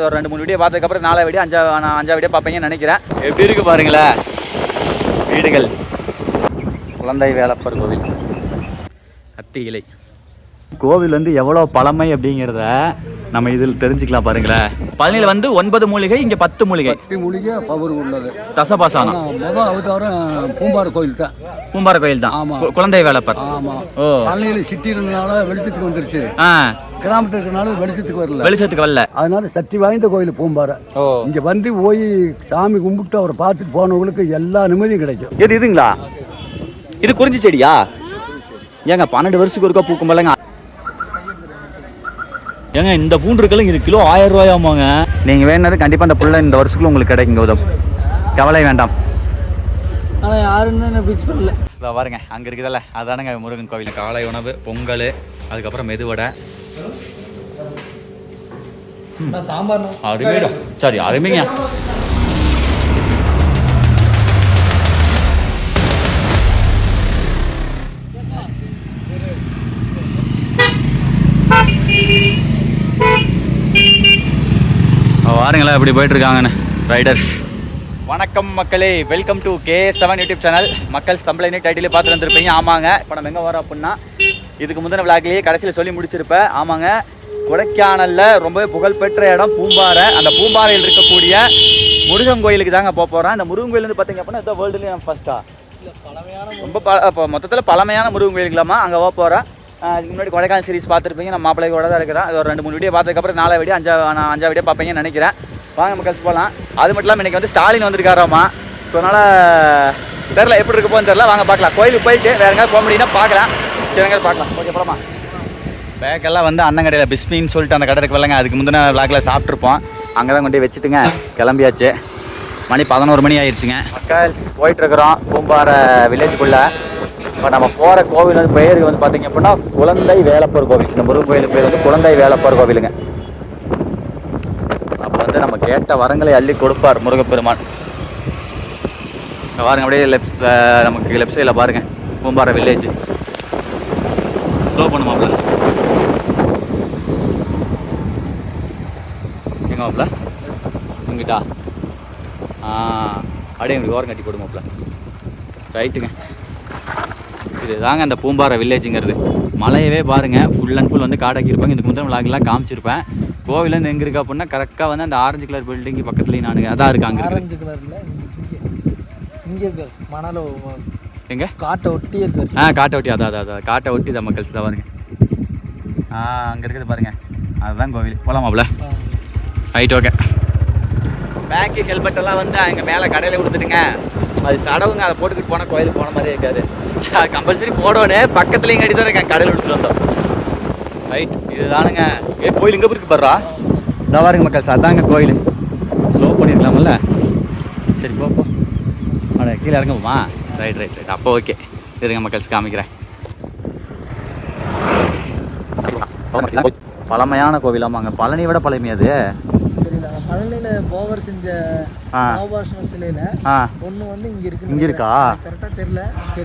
ஒரு 2-3 வீடியோ பார்த்ததுக்கப்புறம் 4 video 5 video பார்ப்பீங்கன்னு நினைக்கிறேன். எப்படி இருக்கு பாருங்களேன் வீடுகள். குழந்தை வேலப்பர் கோவில், அத்தி இலை கோவில் வந்து எவ்வளோ பழமை அப்படிங்கிறத நம்ம இதில் தெரிஞ்சுக்கலாம் பாருங்களேன். பழனியில் வந்து 9 மூலிகை, இங்கே 10 மூலிகை. 10 மூலிகை பவர் உள்ளது. தசபாசானம் முதல் அவதாரம் பூம்பாறை கோயில் தான். பூம்பாறை கோயில் தான். ஆமாம், குழந்தை வேலப்பர். ஆமாம். ஓ, பழனியில் சிட்டி இருந்தனால வெளிச்சத்துக்கு வந்துருச்சு. கிராமத்துக்கு இருக்கனால வெளிச்சத்துக்கு வரல. வெளிச்சத்துக்கு வரல, அதனால சக்தி வாய்ந்த கோயில் பூம்பாறை. இங்க வந்து போய் சாமி கும்பிட்டு அவரை பார்த்துட்டு போனவங்களுக்கு எல்லா நிம்மதியும் கிடைக்கும். இதுங்களா? இது குறிஞ்சி செடியா? ஏங்க 12 வருஷத்துக்கு ஒருக்கா பூக்கும் போலங்க. ஏங்க இந்த பூண்டுக்கெல்லாம் இது கிலோ 1000 ரூபாயாமாங்க. நீங்க வேணது கண்டிப்பா அந்த புள்ள இந்த வருஷத்துக்குள்ள உங்களுக்கு கிடைக்குங்க. உதவும், கவலை வேண்டாம். ஆனால் யாருன்னு ஃபிக்ஸ் பண்ணல. இதை பாருங்க, அங்கே இருக்குதல்ல அதானுங்க முருகன் கோவில். காலை உணவு, பொங்கல், அதுக்கப்புறம் மெதுவடை, சாம்பார். அருமைடா. சரி, அருமைங்க. பாருங்களேன் எப்படி போயிட்டு இருக்காங்கன்னு ரைடர்ஸ். வணக்கம் மக்களே, welcome to K7 YouTube channel. மக்கள் தம்பளைனே டைட்டிலே பார்த்து வந்துருப்பீங்க. ஆமாங்க, இப்போ நம்ம எங்கே வரோம் அப்படின்னா, இதுக்கு முந்தின விளாக்லேயே கடைசியில் சொல்லி முடிச்சிருப்பேன். ஆமாங்க, கொடைக்கானலில் ரொம்பவே புகழ்பெற்ற இடம் பூம்பாறை. அந்த பூம்பாறையில் இருக்கக்கூடிய முருகன் கோயிலுக்கு தாங்க போக போகிறோம். அந்த முருகன் கோயில் வந்து பார்த்தீங்க அப்படின்னா இதான் வேர்ல்டுலேயே நம்ம ஃபஸ்ட்டா ரொம்ப இப்போ மொத்தத்தில் பழமையான முருகன் கோயிலுக்கலாமா அங்கே போக போகிறேன். இதுக்கு முன்னாடி கொடைக்கானல் சீரிஸ் பார்த்துருப்பீங்க. நம்ம மாப்பிள்ளையோட தான் இருக்கிறேன். ஒரு 2-3 வீடியோ பார்த்ததுக்கப்புறம் 4 வீடியோ 5 வீடியோ பார்ப்பீங்கன்னு நினைக்கிறேன். வாங்க மக்கள் போகலாம். அது மட்டும் இல்லாமல் இன்றைக்கி வந்து ஸ்டாலின் வந்திருக்காராமா. ஸோ அதனால் தெரில எப்படி இருக்க போகுன்னு தெரில. வாங்க பார்க்கலாம். கோயிலுக்கு போயிட்டு வேறு எங்கேயாவது போக முடியும்னா பார்க்கலாம். சரி, எங்கேயாவது பார்க்கலாம். ஓகே, போகலாமா? பேக்கெல்லாம் வந்து அண்ணன் கடையில் பிஸ்மின்னு சொல்லிட்டு அந்த கடை இருக்கு வரலங்க. அதுக்கு முந்தின விளாக்கில் சாப்பிட்ருப்போம். அங்கே தான் கொண்டு வச்சுட்டுங்க கிளம்பியாச்சு. மணி 11 மணி ஆயிடுச்சுங்க. மக்கள் போயிட்டுருக்குறோம் பூம்பாறை வில்லேஜுக்குள்ளே. இப்போ நம்ம போகிற கோவில் வந்து பெயருக்கு வந்து பார்த்தீங்க அப்படின்னா குழந்தை வேலப்பர் கோவில். இந்த முருகன் கோயிலுக்கு பேர் வந்து குழந்தை வேலப்பர் கோவிலுங்க. அப்போ வந்து நம்ம கேட்ட வரங்களை அள்ளி கொடுப்பார் முருகப்பெருமான். பாருங்க, அப்படியே நமக்கு லெஃப்ட் சைடில் பாருங்க பூம்பாறை வில்லேஜ். ஸ்லோ பண்ணுமாப்ல, எங்க மாப்ள இங்கிட்டா? அப்படியே எங்களுக்கு ஓரம் கட்டி கொடுமாப்ல. ரைட்டுங்க, இதுதாங்க அந்த பூம்பாறை வில்லேஜுங்கிறது. மலையவே பாருங்கள், ஃபுல் அண்ட் ஃபுல் வந்து காடாக்கி இருப்பாங்க. இதுக்கு முதல் விளாக்லாம் காமிச்சிருப்பேன். கோவில் வந்து எங்கே இருக்கா அப்படின்னா கரெக்டாக வந்து அந்த ஆரஞ்சு கலர் பில்டிங்கு பக்கத்துலேயும் நானுங்க அதான் இருக்காங்க. ஆரஞ்சு கலரில் இங்கே இருக்கு மணல் எங்கே? காட்டை ஒட்டி இருக்கு. காட்டை ஒட்டி, அதான் காட்டை ஒட்டி தான் மக்கள்ஸ் தான் பாருங்க. அங்கே இருக்குது பாருங்க, அதுதான் கோவில். போகலாமாப்ல? Right, okay. பேக்கு ஹெல்மெட்டெல்லாம் வந்து அங்கே மேலே கடையில் கொடுத்துட்டுங்க. அது சடவுங்க, அதை போட்டுக்கிட்டு போனால் கோயிலுக்கு போன மாதிரியே இருக்காது. கம்பல்சரி போடோன்னு பக்கத்துலேயும் கட்டி தான் இருக்கேன். கடையில் விட்டுட்டு வந்தோம். ரைட், இதுதானுங்க. கோயில் இங்கே இருக்கு பாருறா. இதான் பாருங்க மக்கள், அதாங்க கோயில். ஸ்லோ பண்ணியிருக்கலாம்ல. சரி போப்போ, அட கீழே இறங்குமா? ரைட் ரைட் ரைட், அப்போ ஓகே. இருங்க மக்கள்ஸ் காமிக்கிறேன். பழமையான கோவிலாமாங்க. பழனியை விட பழமை அது. பழனியில போகர் செஞ்ச நவபாஷண சிலையில ஒண்ணு வந்து இங்க இருக்கா? கரெக்டா தெரியல.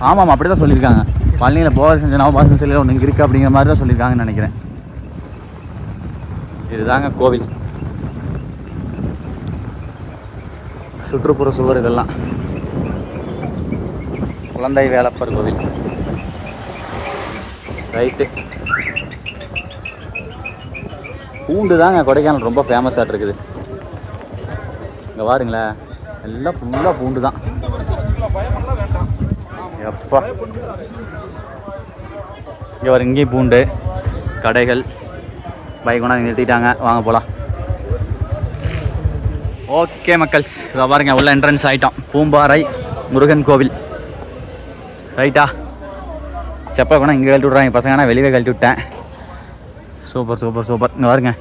ஆமாம், அப்படிதான் சொல்லியிருக்காங்க. பழனியில் போகர் செஞ்ச நவபாஷண சிலையில ஒன்று இங்கே இருக்குது அப்படிங்கிற மாதிரி தான் சொல்லியிருக்காங்கன்னு நினைக்கிறேன். இதுதாங்க கோவில். சுற்றுப்புற சுவர் இதெல்லாம். குழந்தை வேலப்பர் கோவில். ரைட்டு, பூண்டு தாங்க கொடைக்கானல் ரொம்ப ஃபேமஸாக இருக்குது. இங்கே பாருங்களேன், எல்லாம் ஃபுல்லாக பூண்டு தான். எப்பா இங்கே வர இங்கேயும் பூண்டு கடைகள். பைக் கொண்டாந்து நிறுத்திட்டாங்க. வாங்க போகலாம். ஓகே மக்கள்ஸ், இதை பாருங்க, உள்ள என்ட்ரன்ஸ் ஆகிட்டோம். பூம்பாறை முருகன் கோவில். ரைட்டா, செப்பல் கொண்டா இங்கே கழட்டி விட்றாங்க பசங்க. நான் வெளியே கழட்டி விட்டேன். Super super super. இங்கே பாருங்க,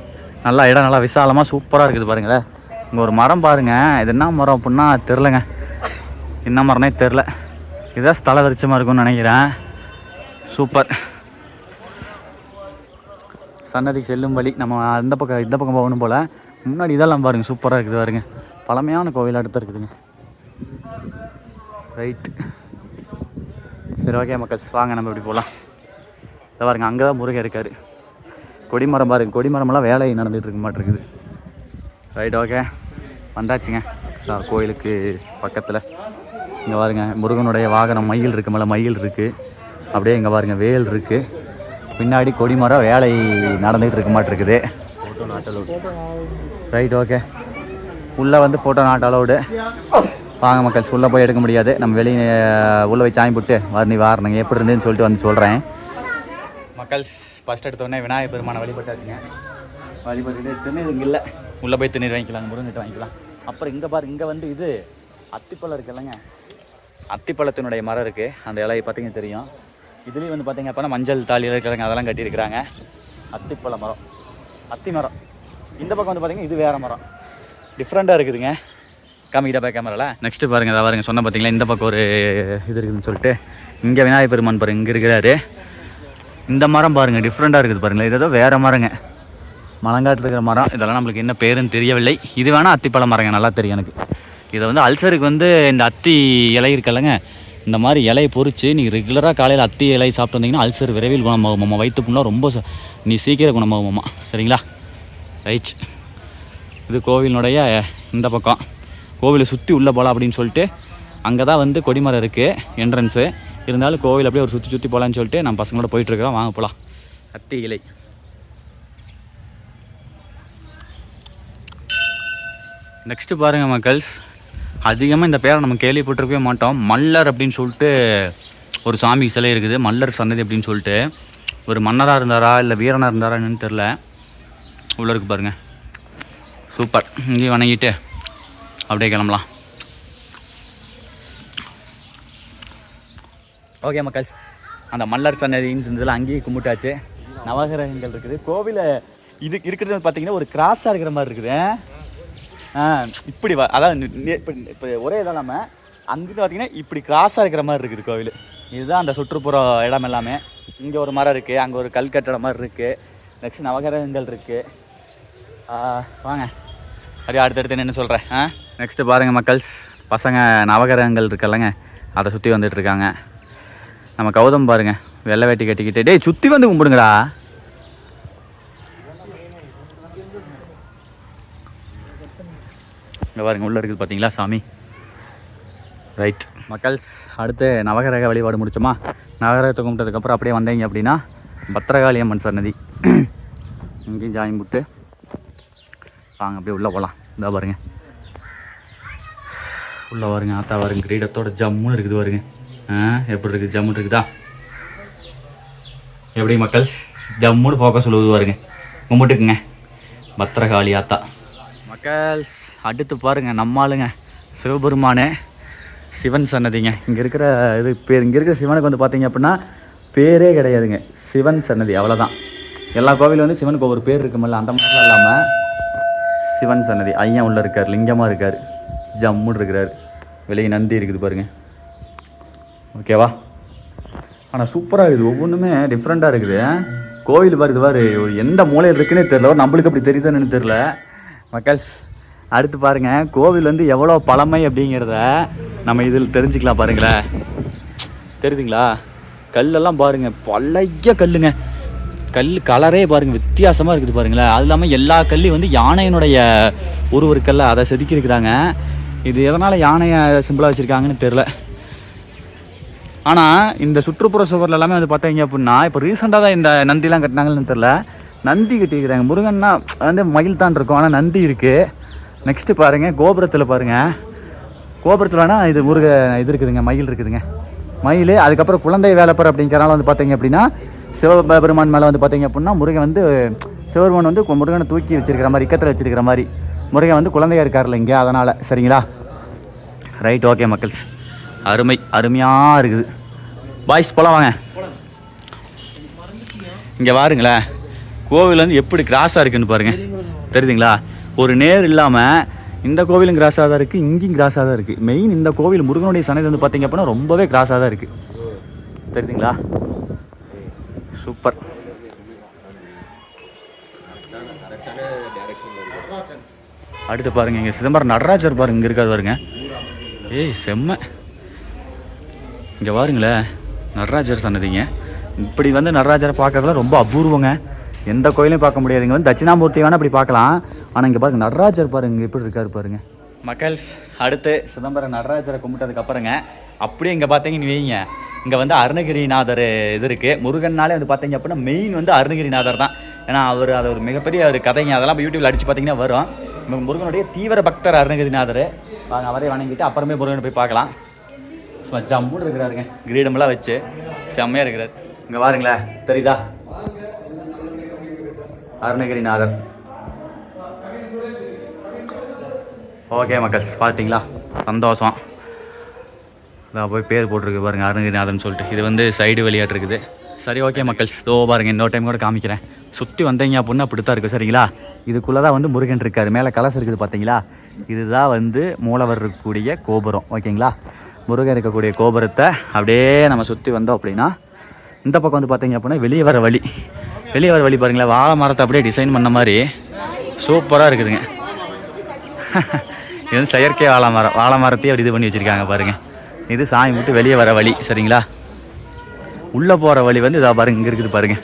நல்லா இடம் நல்லா விசாலமாக சூப்பராக இருக்குது பாருங்களேன். இங்கே ஒரு மரம் பாருங்கள். இது என்ன மரம் அப்படின்னா தெரிலங்க, என்ன மரம்னே தெரில. இதுதான் ஸ்தல விருட்சமாக இருக்கும்னு நினைக்கிறேன். சூப்பர். சன்னதிக்கு செல்லும் வழி. நம்ம அந்த பக்கம் இந்த பக்கம் போகணும் போல். முன்னாடி இதெல்லாம் பாருங்கள், சூப்பராக இருக்குது பாருங்க. பழமையான கோவில் அடுத்து இருக்குதுங்க. ரைட், சரி ஓகே மக்கள், வாங்க நம்ம இப்படி போகலாம். இதை பாருங்க, அங்கே தான் முருகன் இருக்கார். கொடிமரம் பாருங்க, கொடிமரமெல்லாம் வேலை நடந்துகிட்டு இருக்க மாட்டிருக்குது. ரைட் ஓகே வந்தாச்சுங்க சார் கோயிலுக்கு பக்கத்தில். இங்கே பாருங்க முருகனுடைய வாகனம் மயில் இருக்குது, மேலே மயில் இருக்குது. அப்படியே இங்கே பாருங்க வேல் இருக்குது. பின்னாடி கொடிமரம் வேலை நடந்துகிட்டு இருக்க மாட்டிருக்குது. Photo not allowed. Right okay. உள்ளே வந்து ஃபோட்டோ நாட் அலவுடு. வாங்க மக்கள்ஸ், உள்ளே போய் எடுக்க முடியாது. நம்ம வெளியே உள்ளே போய் சாமி போட்டு நீ வாரணுங்க எப்படி இருந்ததுன்னு சொல்லிட்டு வந்து சொல்கிறேன். மக்கள்ஸ் ஃபஸ்ட் எடுத்தோடனே விநாயகர் பெருமானை வழிபட்டாச்சுங்க. வழிபட்டு திருநீர் இங்கே இல்லை, உள்ளே போய் திருநீர் வாங்கிக்கலாம், முருங்கிட்டு வாங்கிக்கலாம். அப்புறம் இங்கே பாரு, இங்கே வந்து இது அத்திப்பழம் இருக்குல்லங்க, அத்திப்பழத்தினுடைய மரம் இருக்குது. அந்த இலையை பார்த்தீங்கன்னா தெரியும். இதுலேயும் வந்து பார்த்தீங்க அப்படின்னா மஞ்சள் தாலி இருக்கிறாங்க, அதெல்லாம் கட்டியிருக்கிறாங்க. அத்திப்பழ மரம், அத்தி மரம். இந்த பக்கம் வந்து பார்த்தீங்கன்னா இது வேறு மரம், டிஃப்ரெண்ட்டாக இருக்குதுங்க. காமிக்கிட்டா கேமராவில். நெக்ஸ்ட்டு பாருங்கள், அதை பாருங்கள் சொன்ன பார்த்தீங்களா, இந்த பக்கம் ஒரு இது இருக்குதுன்னு சொல்லிட்டு. இங்கே விநாயகர் பெருமான் பாருங்கள் இங்கே இருக்கிறாரு. இந்த மரம் பாருங்கள் டிஃப்ரெண்ட்டாக இருக்குது பாருங்கள். இது ஏதோ வேறு மரங்க, மலங்காட்டில் இருக்கிற மரம். இதெல்லாம் நம்மளுக்கு என்ன பேருன்னு தெரியவில்லை. இது வேணால் அத்திப்பழ மரங்க, நல்லா தெரியும் எனக்கு. இதை வந்து அல்சருக்கு வந்து இந்த அத்தி இலை இருக்கல்லங்க, இந்த மாதிரி இலையை பொறிச்சு நீங்கள் ரெகுலராக காலையில் அத்தி இலை சாப்பிட்டு வந்தீங்கன்னா அல்சர் விரைவில் குணமாகுமாம்மா. வயிற்று புண்ணா ரொம்ப நீ சீக்கிரம் குணமாகுமாம்மா. சரிங்களா? ரைட். இது கோவிலினுடைய இந்த பக்கம். கோவிலை சுற்றி உள்ளே போகலாம் அப்படின்னு சொல்லிட்டு அங்கே தான் வந்து கொடிமரம் இருக்குது என்ட்ரன்ஸு. இருந்தாலும் கோவில் அப்படியே ஒரு சுற்றி போகலான்னு சொல்லிட்டு நம்ம பசங்களோட போயிட்டுருக்கிறோம். வாங்க போகலாம். அத்தி இலை. நெக்ஸ்ட்டு பாருங்கள் மக்கள்ஸ், அதிகமாக இந்த பேரை நம்ம கேள்விப்பட்டிருக்கவே மாட்டோம். மல்லர் அப்படின்னு சொல்லிட்டு ஒரு சாமி சிலை இருக்குது, மல்லர் சன்னதி அப்படின்னு சொல்லிட்டு. ஒரு மன்னராக இருந்தாரா இல்லை வீரனாக இருந்தாரான்னு தெரில. உள்ளே இருக்குது பாருங்கள், சூப்பர். இங்கேயும் வணங்கிட்டு அப்படியே கிளம்பலாம். ஓகே மக்கள்ஸ், அந்த மல்லர் சன்னதின்னு இருந்ததில் அங்கேயே கும்பிட்டாச்சு. நவகிரகங்கள் இருக்குது கோவிலை. இது இருக்கிறது பார்த்தீங்கன்னா ஒரு கிராஸாக இருக்கிற மாதிரி இருக்குது. இப்படி அதாவது இப்போ ஒரே இதாக இல்லாமல் அங்கிட்டு பார்த்தீங்கன்னா இப்படி கிராஸாக இருக்கிற மாதிரி இருக்குது கோவில். இதுதான் அந்த சுற்றுப்புற இடம் எல்லாமே. இங்கே ஒரு மரம் இருக்குது, அங்கே ஒரு கல் கட்டட மாதிரி இருக்குது. நெக்ஸ்ட் நவகிரகங்கள் இருக்குது. வாங்க அப்படியே அடுத்தடுத்து என்ன சொல்கிறேன். நெக்ஸ்ட்டு பாருங்கள் மக்கள்ஸ், பசங்க நவகிரகங்கள் இருக்குல்லங்க அதை சுற்றி வந்துட்டுருக்காங்க. நம்ம கௌதம் பாருங்கள் வெள்ளை வேட்டி கட்டிக்கிட்டு, டேய் சுற்றி வந்து கும்பிடுங்கடா. இங்கே பாருங்கள் உள்ளே இருக்குது பார்த்தீங்களா சாமி. ரைட் மக்கள்ஸ், அடுத்து நவகிரக வழிபாடு முடிச்சோமா. நவகிரகத்தை கும்பிட்டதுக்கப்புறம் அப்படியே வந்தீங்க அப்படின்னா பத்திரகாளி அம்மன் சன்னதி. இங்கேயும் ஜாயின் போட்டு வாங்க அப்படியே உள்ளே போகலாம். இதா பாருங்க உள்ளே பாருங்க, ஆத்தா பாருங்க கிரீடத்தோட ஜம்முன்னு இருக்குது பாருங்க. எப்படி இருக்குது, ஜம்முன்னு இருக்குதா? எப்படி மக்கள்ஸ், ஜம்முன்னு ஃபோக்கஸ் சொல்லுவது பாருங்க. கும்பிட்டுக்குங்க பத்திரகாளி ஆத்தா. மக்கள்ஸ் அடுத்து பாருங்கள் நம்ம ஆளுங்க சிவபெருமானே சிவன் சன்னதிங்க. இங்கே இருக்கிற இது பேர், இங்கே இருக்கிற சிவனுக்கு வந்து பார்த்தீங்க அப்படின்னா பேரே கிடையாதுங்க, சிவன் சன்னதி அவ்வளோதான். எல்லா கோவிலும் வந்து சிவனுக்கு ஒவ்வொரு பேர் இருக்குமில்ல, அந்த மாதிரிலாம் இல்லாமல் சிவன் சன்னதி. ஐயா உள்ளே இருக்கார், லிங்கமாக இருக்கார், ஜம்முன்னு இருக்கிறார். வெளியே நந்தி இருக்குது பாருங்கள். ஓகேவா? ஆனால் சூப்பராக இருக்குது, ஒவ்வொன்றுமே டிஃப்ரெண்ட்டாக இருக்குது. கோவில் பாரு எந்த மூலையில் இருக்குன்னே தெரில, நம்மளுக்கு அப்படி தெரியுதுன்னு தெரில. மக்கள்ஸ் அடுத்து பாருங்கள், கோவில் வந்து எவ்வளோ பழமை அப்படிங்கிறத நம்ம இதில் தெரிஞ்சுக்கலாம். பாருங்களேன், தெரியுதுங்களா? கல்லெல்லாம் பாருங்கள், பழைய கல்லுங்க. கல் கலரே பாருங்கள் வித்தியாசமாக இருக்குது பாருங்களேன். அது இல்லாமல் எல்லா கல்லையும் வந்து யானையினுடைய உருவருக்கல்ல அதை செதுக்கியிருக்கிறாங்க. இது எதனால் யானையை சிம்பிளாக வச்சுருக்காங்கன்னு தெரில. ஆனால் இந்த சுற்றுப்புற சுவரில் எல்லாமே வந்து பார்த்தீங்க அப்படின்னா இப்போ ரீசெண்டாக தான் இந்த நந்திலாம் கட்டினாங்கன்னு தெரில. நந்தி கட்டியிருக்கிறாங்க. முருகன்னா வந்து மயில் தான் இருக்கும், ஆனால் நந்தி இருக்குது. நெக்ஸ்ட்டு பாருங்கள் கோபுரத்தில் பாருங்கள், கோபுரத்தில் வேணால் இது இது இருக்குதுங்க, மயில் இருக்குதுங்க, மயில். அதுக்கப்புறம் குழந்தை வேலப்பர் அப்படிங்கிறனால வந்து பார்த்தீங்க அப்படின்னா சிவபெருமான் மேலே வந்து பார்த்தீங்க அப்படின்னா முருகன் வந்து சிவபெருமான் வந்து முருகனை தூக்கி வச்சிருக்கிற மாதிரி, இக்கத்தில் வச்சிருக்கிற மாதிரி. முருகன் வந்து குழந்தையாக இருக்கார்ல இங்கே, அதனால். சரிங்களா? ரைட் ஓகே மக்கள்ஸ், அருமையாக இருக்குது. பாய்ஸ் போலாம் வாங்க. இங்கே பாருங்களேன் கோவில் வந்து எப்படி கிராஸாக இருக்குன்னு பாருங்கள், தெரியுதுங்களா? ஒரு நேர் இல்லாமல் இந்த கோவிலும் கிராஸாக தான் இருக்குது, இங்கேயும் கிராஸாக தான் இருக்குது. மெயின் இந்த கோவில் முருகனுடைய சன்னதி வந்து பார்த்தீங்க அப்படின்னா ரொம்பவே கிராஸாக தான் இருக்குது, தெரியுதுங்களா? சூப்பர். அடுத்து பாருங்க, இங்கே சிதம்பரம் நடராஜர் பாருங்க, இங்கே இருக்காது பாருங்க. ஏய் செம்ம. இங்கே பாருங்களேன் நடராஜர் சன்னதிங்க. இப்படி வந்து நடராஜரை பார்க்கறதுலாம் ரொம்ப அபூர்வங்க. எந்த கோயிலையும் பார்க்க முடியாது. இங்கே வந்து தட்சிணாமூர்த்தி வேணால் அப்படி பார்க்கலாம். ஆனால் இங்கே பாருங்க நடராஜர் பாருங்க எப்படி இருக்காரு பாருங்க மக்கள்ஸ். அடுத்து சிதம்பரம் நடராஜரை கும்பிட்டதுக்கு அப்புறங்க அப்படியே இங்கே பார்த்தீங்கன்னு வைங்க, இங்கே வந்து அருணகிரிநாதர் இது இருக்குது. முருகன்னாலே வந்து பார்த்தீங்க அப்படின்னா மெயின் வந்து அருணகிரிநாதர் தான். ஏன்னா அவர் அது ஒரு மிகப்பெரிய ஒரு கதைங்க. அதெல்லாம் யூடியூப்ல அடித்து பார்த்தீங்கன்னா வரும். முருகனுடைய தீவிர பக்தர் அருணகிரிநாதர். வாங்க அவரே வணங்கிட்டு அப்புறமே முருகனை போய் பார்க்கலாம். சும்மா ஜம்முன்னு இருக்கிறாருங்க, கிரீடமெல்லாம் வச்சு செம்மையாக இருக்கிறார். இங்கே பாருங்களேன், தெரியுதா அருணகிரிநாதர். ஓகே மக்கள், பார்த்தீங்களா, சந்தோஷம். இதான் போய் பேர் போட்டிருக்கு பாருங்கள் அருணகிரிநாதன் சொல்லிட்டு. இது வந்து சைடு வழியாட்டு இருக்குது. சரி ஓகே மக்கள், இதோ பாருங்கள் இன்னொரு டைம் கூட காமிக்கிறேன். சுற்றி வந்தீங்க அப்படின்னா அப்படி தான் இருக்குது சரிங்களா. இதுக்குள்ளே தான் வந்து முருகன் இருக்கார். மேலே கலசம் இருக்குது பார்த்தீங்களா. இதுதான் வந்து மூலவர் இருக்கக்கூடிய கோபுரம் ஓகேங்களா. முருகன் இருக்கக்கூடிய கோபுரத்தை அப்படியே நம்ம சுற்றி வந்தோம் அப்படின்னா இந்த பக்கம் வந்து பார்த்தீங்க அப்படின்னா வெளியே வர வழி பாருங்களேன். வாழை மரத்தை அப்படியே டிசைன் பண்ண மாதிரி சூப்பராக இருக்குதுங்க. இது வந்து செயற்கை வாழை மரத்தையும் அப்படி இது பண்ணி வச்சுருக்காங்க பாருங்கள். இது சாமி விட்டு வெளியே வர வழி சரிங்களா. உள்ளே போகிற வழி வந்து இதாக பாருங்கள், இங்கே இருக்குது பாருங்கள்.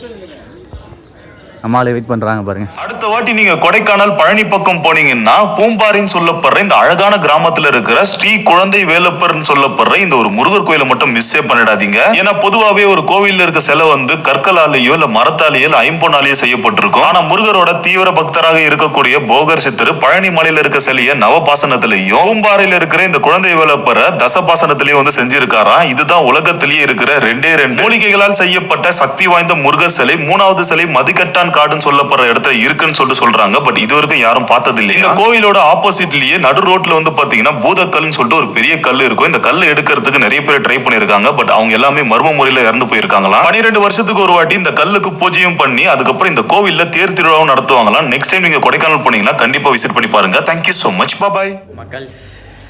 நம்மளால வெயிட் பண்ணுறாங்க பாருங்க. அடுத்த வாட்டி நீங்க கொடைக்கானல் பழனி பக்கம் போனீங்கன்னா பூம்பாரின்னு சொல்லப்படுற இந்த அழகான கிராமத்துல இருக்கிற ஸ்ரீ குழந்தை வேலப்பர்னு சொல்லப்படுற இந்த ஒரு முருகர் கோயிலை மட்டும் மிஸ்ஸே பண்ணிடாதீங்க. ஏன்னா பொதுவாகவே ஒரு கோவில்ல இருக்க சிலை வந்து கற்களாலேயோ இல்ல மரத்தாலேயோ இல்ல ஐம்பொன்னாலேயோ செய்யப்பட்டிருக்கும். ஆனா முருகரோட தீவிர பக்தராக இருக்கக்கூடிய போகர் சித்தர் பழனி மலையில இருக்க சிலையை நவபாசனத்திலையும் பூம்பாரில இருக்கிற இந்த குழந்தை வேலப்பரை தசபாசனத்திலையும் வந்து செஞ்சிருக்காராம். இதுதான் உலகத்திலேயே இருக்கிற ரெண்டே மூலிகைகளால் செய்யப்பட்ட சக்தி வாய்ந்த முருகர் சிலை. மூணாவது சிலை மதிக்கட்டான் காடுன்னு சொல்லப்படுற இடத்துல இருக்குன்னு சொல்றாங்க. பட் இது வரைக்கும் யாரும் பார்த்தது இல்லை. இந்த கோவிலோட ஆப்போசிட்லயே நடு ரோட்ல வந்து பாத்தீங்கன்னா பூதக்கல்னு சொல்லிட்டு ஒரு பெரிய கல் இருக்கும். இந்த கல்லை எடுக்கிறதுக்கு நிறைய பேர் ட்ரை பண்ணிருக்காங்க. பட் அவங்க எல்லாமே மர்ம முறையில இறந்து போயிருக்காங்களா. 12 வருஷத்துக்கு ஒரு வாட்டி இந்த கல்லுக்கு பூஜையும் பண்ணி அதுக்கப்புறம் இந்த கோவில்ல தேர் திருவிழாவும் நடத்துவாங்களாம். நெக்ஸ்ட் டைம் நீங்க கொடைக்கானல் போனீங்கன்னா கண்டிப்பா விசிட் பண்ணி பாருங்க. தேங்க்யூ சோ மச், பாய். மக்கள்,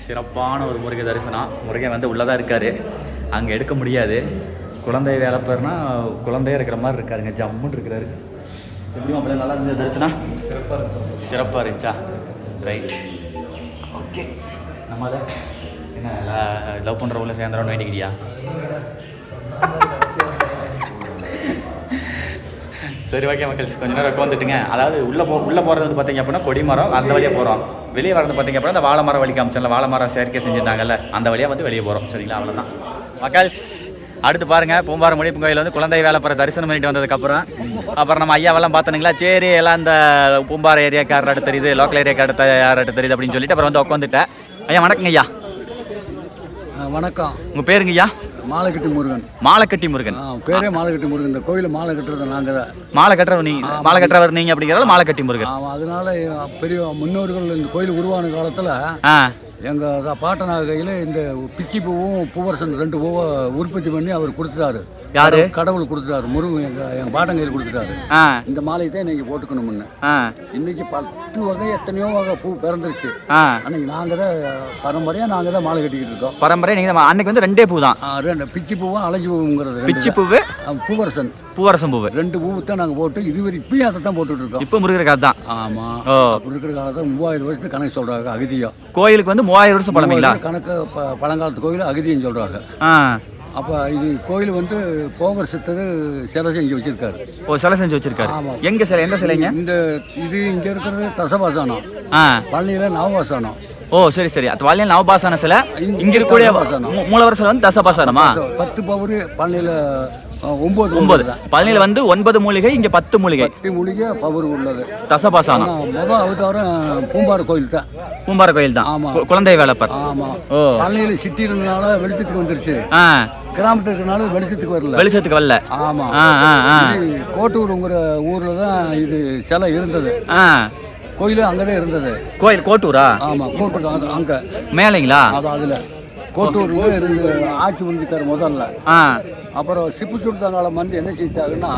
சிறப்பான ஒரு முருக தரிசனம். முருகன் வந்து உள்ளதான் இருக்காரு, அங்க எடுக்க முடியாது. குழந்தை வேலப்பர்னா குழந்தைய இருக்கிற மாதிரி இருக்காருங்க, ஜம்முன்னு இருக்கிறாரு. எப்படியும் அப்படியே நல்லா இருந்தது தரிசனம். சிறப்பாக இருந்துச்சா? Right, okay. நம்ம அதை என்ன லவ் பண்ணுறவங்கள சேர்ந்துடணும் வேண்டிக்கிறியா? சரி ஓகே மக்கள், கொஞ்ச நேரம் உட்காந்துட்டுங்க. அதாவது உள்ளே போகிறது வந்து பார்த்தீங்க அப்படின்னா கொடிமரம் அந்த வழியாக போகிறோம். வெளியே வரது பார்த்தீங்க அப்படின்னா அந்த வாழை மரம் வழி காமிச்சல, வாழை மரம் செயற்கை செஞ்சுருந்தாங்கல்ல, அந்த வழியாக வந்து வெளியே போகிறோம் சரிங்களா. அவ்வளோதான் மக்கள்ஸ். அடுத்து பாருங்கள், பூம்பாரம் முடிப்பு கோயில் வந்து குழந்தை வேலப்பரை தரிசனம் பண்ணிட்டு வந்ததுக்கப்புறம் அப்புறம் நம்ம ஐயாவெல்லாம் பார்த்தனுங்களா. சரி எல்லாம் இந்த பூம்பார ஏரியாக்கார அடுத்து தெரியுது, லோக்கல் ஏரியாக்கார யார் அடுத்து தெரியுது அப்படின்னு சொல்லிட்டு அப்புறம் வந்து உட்காந்துட்டேன். ஐயா வணக்கங்க ஐயா. வணக்கம். உங்கள் பேருங்க ஐயா? மாலைக்கட்டி முருகன். மாலைக்கட்டி முருகன் பேரே மாலைக்கட்டி முருகன். இந்த கோயிலை மாலை கட்டுறது நாங்கள் தான். மாலை கட்டுறவர் நீங்கள் அப்படிங்கிறதால மாலைக்கட்டி முருகன். அதனால பெரிய முன்னோர்கள் இந்த கோயில் உருவான காலத்தில் எங்கள் பாட்டனாகையில் இந்த பிச்சி பூவும் பூவரசன் 2 பூவை உற்பத்தி பண்ணி அவர் கொடுத்துட்டாரு. யாரு? கடவுள் கொடுத்துட்டாரு. முருகன் எங்கள் பாட்டங்கையில் கொடுத்துட்டாரு. இந்த மாலையை தான் இன்னைக்கு போட்டுக்கணும்னு. இன்னைக்கு 10 வகை எத்தனையோ வகை பூ பிறந்துருச்சு. அன்னைக்கு நாங்கள் தான் பரம்பரையாக மாலை கட்டிக்கிட்டு இருக்கோம். பரம்பரை நீங்கள் அன்னைக்கு வந்து 2 பூ தான். 2 பிச்சி பூவும் அலஞ்சி பூவுங்கிறது. பிச்சி பூவு, பூவரசன் பூவு 2 பூவு தான் நாங்கள் போட்டு இதுவரை இப்பயும் அதை தான் போட்டுட்டு இருக்கோம். இப்போ முருகர் காலத்து தான். ஆமாம், அப்படி இருக்கிற காலத்தில் 3000 வருஷத்துக்கு கணக்கு சொல்கிறாங்க. அகதியம் கோயிலுக்கு வந்து 3000 வருஷம் பழமைங்களா கணக்கு. பழங்காலத்து கோயில் அகதியம் சொல்கிறாங்க. அப்போ இது கோயில் வந்து போகர் சித்தர் சிலை செஞ்சு வச்சிருக்காரு. சிலை செஞ்சு வச்சிருக்காரு. ஆமாம். எந்த சிலைங்க? இது இங்கே இருக்கிறது தசபாசனம், பழனியில் நவபாசனம். சரி அது பழனியில் நவபாசன சிலை. இங்க இருக்கக்கூடிய மூலவர் சிலை வந்து தசபாசனமா? 10 பவர். பழனியில் 9 பழனியில் வந்து 9 மூலிகை, இங்க 10 மூலிகை. 10 மூலிகை பவர் உள்ளது. தசபாசனம் முதல் அவதாரம் பூம்பார கோயில் தான். பூம்பார கோயில் தான். ஆமா, குழந்தை வேலப்பர். ஆமா. பழனியில் சிட்டி இருந்தனால வெளிச்சத்துக்கு வந்துருச்சு. கிராமத்துக்கு இருக்கனால வெளிச்சத்துக்கு வரல. ஆமா. கோட்டூருங்கிற ஊர்ல தான் இது சிலை இருந்தது. கோயில் அங்கதான் இருந்தது. கோயில் கோட்டூரா? ஆமா, கோட்டூர் அங்க மேலைங்களா? அதுல கோட்டூர் இருந்து ஆட்சி புரிஞ்சுக்காரு முதல்ல. அப்புறம் சிப்பு சுல்தாங்காலம் வந்து என்ன செய்தாங்கன்னா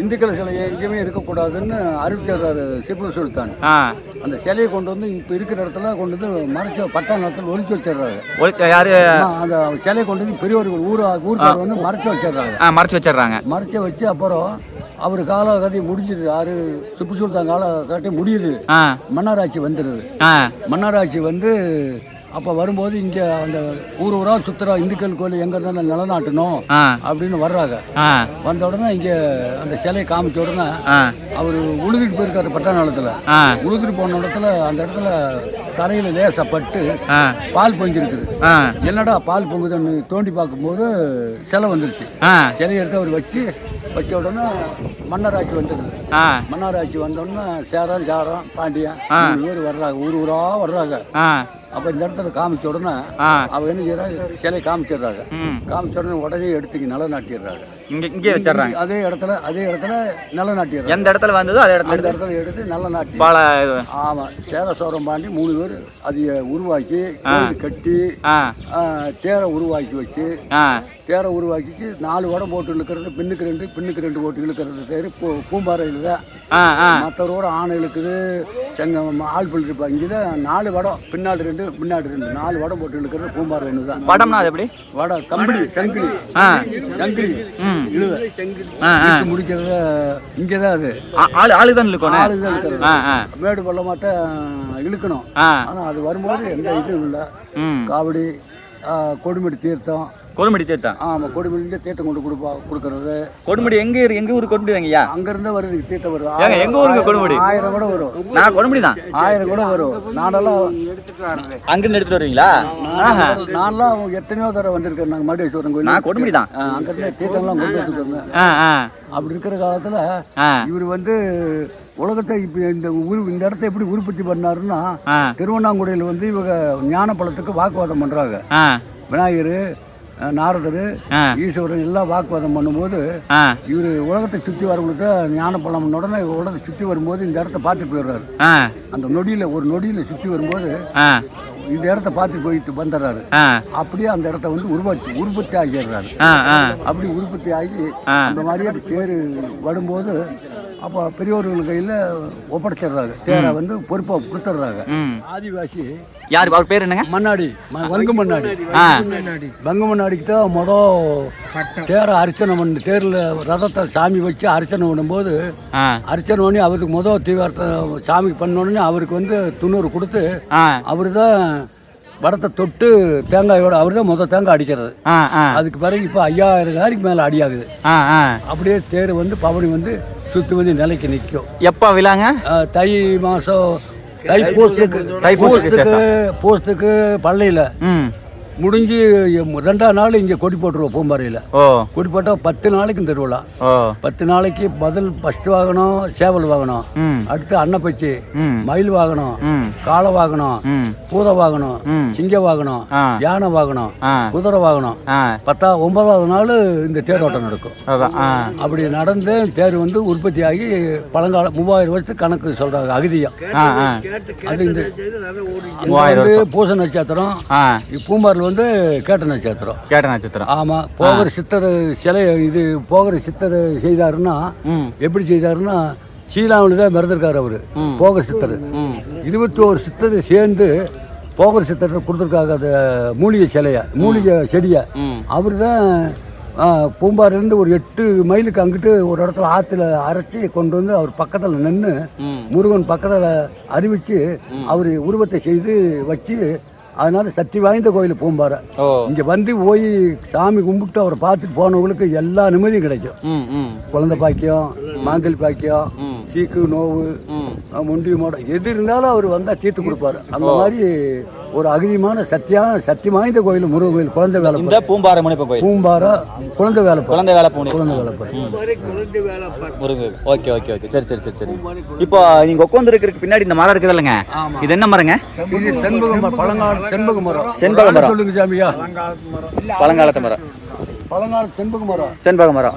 இந்துக்கள் சிலை எங்கேயுமே இருக்கக்கூடாதுன்னு அறிவிச்சாரு சிப்பு சுல்தான். அந்த சிலையை கொண்டு வந்து இப்போ இருக்கிற இடத்துல கொண்டு வந்து மறைச்ச பட்டா நேரத்தில் ஒழிச்சு வச்சிடுறாரு. அந்த சிலையை கொண்டு வந்து பெரியவர்கள் ஊருக்கார் வந்து மறைச்சு வச்சு அப்புறம் அவர் காலகதி முடிஞ்சிது. யாரு சிப்பு சுல்தான் காலகட்டி முடியுது. மன்னராட்சி வந்துடுது. மன்னராட்சி வந்து அப்போ வரும்போது இங்கே அந்த ஊராக சுற்றுறா இந்துக்கள் கோயில் எங்கே இருந்தாலும் நிலநாட்டணும் அப்படின்னு வர்றாங்க. வந்த உடனே இங்கே அந்த சிலையை காமிச்ச உடனே அவர் உழுதுட்டு போயிருக்காரு பட்டாளத்தில். உழுதுட்டு போன இடத்துல அந்த இடத்துல தலையில் லேசப்பட்டு பால் பொங்கிருக்குது. என்னடா பால் பொங்குதுன்னு தோண்டி பார்க்கும்போது சிலை வந்துருச்சு. சிலையை எடுத்து அவர் வச்ச உடனே மன்னராட்சி வந்துடுது. மன்னராட்சி வந்தோடனே சேரம் சாரம் பாண்டியன் 3 பேர் வர்றாங்க, ஊராக வர்றாங்க. அப்போ இந்த இடத்துல காமிச்ச உடனே அவங்க என்ன செய்யறாங்க, சிலையை காமிச்சிடுறாங்க. காமிச்ச உடனே எடுத்து நிலநாட்டிடுறாங்க. இங்கே வச்சிடறாங்க. அதே இடத்துல நிலநாட்டிடுறாங்க. எந்த இடத்துல வந்ததோ அதே இடத்துல எடுத்து நிலநாட்டி. ஆமாம், சேர சோரம் பாண்டி 3 பேர் அதை உருவாக்கி கட்டி தேரை உருவாக்கி வச்சு தேரை உருவாக்கிச்சு 4 வடம் போட்டு இழுக்கிறது, பின்னுக்கு 2 போட்டு இழுக்கிறது. சரி, பூம்பாறையில் தான் மற்றவரோட ஆணை இழுக்குது, ஆள் பிள்ளை இருப்பாங்க. இங்கே தான் 4 வடம், பின்னாடி 2 4 வடம் போட்டு இழுக்கிறது பூம்பாறை தான். வடம்னா அது எப்படி? வடம் கம்பளி சங்கிலி இழுவை முடிக்கிறத இங்கே தான். அது ஆளுதான் இழுக்கணும், மேடு பள்ளமாட்ட இழுக்கணும். ஆனால் அது வரும்போது எந்த இதுவும் இல்லை. காவடி, கொடுமுடி தீர்த்தம். ஆமா, கொடுமுடி தீர்த்தம் கொண்டு கொடுக்கறது. கொடுமுடி எங்க ஊருக்கு கொடுமுடி வாங்கய்யா? அங்கிருந்தே வருது தீர்த்தம் வருது. எங்க ஊருக்கு கொடுமுடி 1000 கூட வரும். நான் கொடுமுடி தான் 1000 கூட வரும். நானெல்லாம் அங்கிருந்து எடுத்துட்டு வருவீங்களா? நான்லாம் எத்தனையோ தடவை வந்திருக்கேன். நாங்கள் மடேஸ்வரன் கோயில், நான் கொடுமுடி தான். அங்கிருந்தே தீர்த்தம்லாம் கொண்டு வச்சுருக்கோங்க. அப்படி இருக்கிற காலத்துல இவர் வந்து உலகத்தை இப்ப இந்த இடத்த எப்படி உற்பத்தி பண்ணாருன்னா, திருவண்ணாங்குடியில் வந்து இவங்க ஞானப்பழத்துக்கு வாக்குவாதம் பண்றாங்க. விநாயகர், நாரதர், ஈஸ்வரன் எல்லாம் வாக்குவாதம் பண்ணும்போது இவர் உலகத்தை சுற்றி வரவங்களுக்கு ஞானப்பழம் உடனே உலகத்தை சுற்றி வரும்போது இந்த இடத்த பார்த்து போயிடுறாரு. அந்த ஒரு நொடியில் சுற்றி வரும்போது இந்த இடத்த பார்த்து போயிட்டு வந்துடுறாரு. அப்படியே அந்த இடத்த வந்து உற்பத்தி ஆகிடுறாரு. அப்படி உற்பத்தி ஆகி அந்த மாதிரியே தேர் வரும்போது அப்போ பெரியவர்கள் கையில் ஒப்படைச்சிடுறாங்க. தேரை வந்து பொறுப்பா கொடுத்துட்றாங்க. ஆதிவாசி யார், அவர் பேர் என்னங்க? மன்னாடி, வங்கு மன்னாடி. வங்கு மன்னாடிக்கு தான் தேரை அர்ச்சனை பண்ணி, தேரில் ரதத்தை சாமி வச்சு அர்ச்சனை பண்ணும்போது அர்ச்சனை பண்ணி அவருக்கு தீவிரத்தை சாமிக்கு பண்ணோடனே அவருக்கு வந்து 90 கொடுத்து அவரு தான் வடத்தை தொட்டு தேங்காயோட அவர் தான் தேங்காய் அடிக்கிறது. அதுக்கு பிறகு இப்போ 5000 காரிக்கு மேலே அடியாகுது. அப்படியே தேர் வந்து பவனி வந்து சுற்றி வந்து நிலைக்கு நிற்கும். எப்போ விழாங்க? தை மாதம் தைப்பூசத்துக்கு பள்ளியில் முடிஞ்சு 2ஆம் நாள் இங்கே கொடி போட்டுருவோம் பூம்பாறையில். கொடி போட்டால் 10 நாளைக்கு திருவிழா. 10 நாளைக்கு ஃபர்ஸ்ட் வாகனம் சேவல் வாகனம், அடுத்து அன்னப்பச்சி, மயில் வாகனம், காளை வாகனம், பூத வாகனம், சிங்க வாகனம், யானை வாகனம், குதிரை வாகனம். 9ஆவது நாள் இந்த தேரோட்டம் நடக்கும். அப்படி நடந்து தேர் வந்து உற்பத்தி ஆகி பழங்கால 3000 வருஷத்துக்கு கணக்கு சொல்றாங்க அகதியம். அது இந்த பூச நட்சத்திரம். பூம்பாறு வந்து கேட்ட நட்சத்திரம். ஆமா, போகிற சித்தர் சிலை போகிற சித்தர் செய்தாருன்னா எப்படி செய்தாருன்னா, சீலாவில் தான் மிறந்திருக்காரு அவரு. போகிற சித்தர் 21 சித்தர் சேர்ந்து போகிற சித்தர் கொடுத்துருக்காங்க. அந்த மூலிகை செடியை அவரு தான் பூம்பாரிலேருந்து ஒரு 8 மைலுக்கு அங்கிட்டு ஒரு இடத்துல ஆற்றுல அரைச்சி கொண்டு வந்து அவர் பக்கத்தில் நின்று முருகன் பக்கத்தில் அறிவித்து அவர் உருவத்தை செய்து வச்சு, அதனால சக்தி வாய்ந்த கோயில் பூம்பாறை. இங்க வந்து போய் சாமி கும்பிட்டு அவரை பார்த்துட்டு போனவங்களுக்கு எல்லா நிம்மதியும் கிடைக்கும். குழந்தை பாக்கியம், மாங்கல் பாக்கியம், சீக்கு நோவு, முண்டி மோடம் எது இருந்தாலும் அவர் வந்தால் தீர்த்து கொடுப்பாரு. அந்த மாதிரி ஒரு அகதியமான சக்தி வாய்ந்த கோயில் முருகன் கோயில். குழந்தை வேலை பூம்பாறை முனிப்ப கோயில். பூம்பாறை குழந்தை வேலை முருகன். ஓகே ஓகே ஓகே, சரி. இப்போ நீங்க உட்காந்துருக்கிறதுக்கு பின்னாடி இந்த மரம் இருக்குது இல்லைங்க, இது என்ன மரங்க? இது செண்பக மரம், பழங்கால செண்பக மரம். சொல்லுங்க சாமியா. பழங்காலத்து மரம், பழங்கால செண்பக மரம்.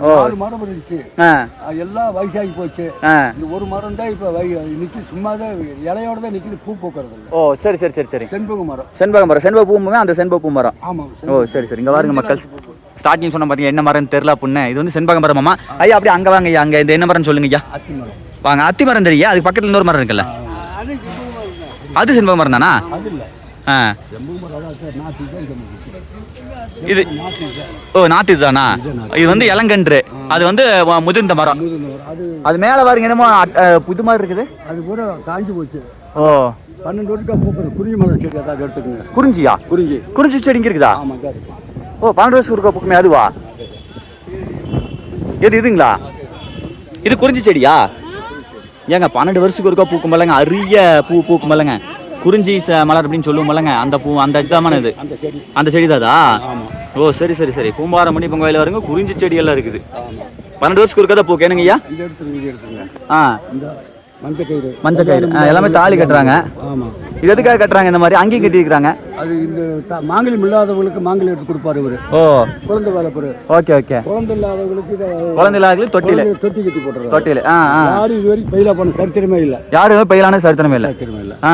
4 மரம் இருந்துச்சு, எல்லாம் வயசாகி போச்சு. இந்த ஒரு மரம் தான் இப்ப நிக்கி, சும்மா தான் இலையோட தான் நிக்குது, பூ பூக்கிறது. ஓ சரி. செண்பக மரம். செண்பக பூ, அந்த செண்பக பூ மரம். ஆமா. ஓ சரி. இங்க பாருங்க மக்கள், ஸ்டார்டிங் சொன்ன பாத்தீங்க என்ன மரம் தெரியல புண்ணு. இது வந்து செண்பக மரமாமா ஐயா. அப்படியே அங்க வாங்க ஐயா, அங்க இந்த என்ன மரம் சொல்லுங்க ஐயா? அத்தி மரம். வாங்க, அத்தி மரம் தெரியா? அதுக்கு பக்கத்துல இன்னொரு மரம் இருக்குல்ல, அது செண்பக மரம் தானா? இது நாட்டு இதுதானா? இது வந்து இளங்கன்று, அது வந்து முதிர்ந்த மரம். அது மேல பாருங்க என்னமோ புது மாதிரி இருக்குது. அது பூரா காஞ்சி போச்சு. ஓ 12 வருஷம் பூக்கள் குறிஞ்சி மலர் செடி அதாவது எடுத்துக்கோங்க. குறிஞ்சியா? குறிஞ்சி செடி இங்கே இருக்குதா? ஆமாங்க. ஓ 12 வருஷம் ஒருக்கா பூக்குமே அதுவா? இதுங்களா? இது குறிஞ்சி செடியா? ஏங்க 12 வருஷத்துக்கு ஒருக்கா பூக்கும் இல்லைங்க, அரிய பூக்கும் இல்லைங்க, குறிஞ்சி மலர் அப்படின்னு சொல்லுவோம் இல்லைங்க, அந்த பூ அந்த இதான இது அந்த செடி தாதா? ஓ சரி சரி சரி. பூம்பார மணி பொங்கல் வருங்க, குறிஞ்சி செடி எல்லாம் இருக்குது. 12 வருஷத்துக்கு ஒருக்கா தான் பூக்கு என்னங்கய்யா? ஆ மஞ்சள் கயிறு எல்லாமே தாலி கட்டுறாங்க. ஆமாம். இது எதுக்காக கட்டுறாங்க இந்த மாதிரி? அங்கேயும் கட்டி இருக்கிறாங்க. அது இந்த மாங்கல்யம் இல்லாதவங்களுக்கு மாங்கல்யம் எடுத்து கொடுப்பாரு இவர். ஓ குழந்தை வேலைப்பாரு. Okay okay. குழந்தை இல்லாதவங்களுக்கு தொட்டி கட்டி போட்டுறாரு. தொட்டியில் யாரும் இது வரைக்கும் பயிலா பண்ண சரித்திரமே இல்லை. யாரும் பயிலான சரித்திரமே இல்லை. ஆ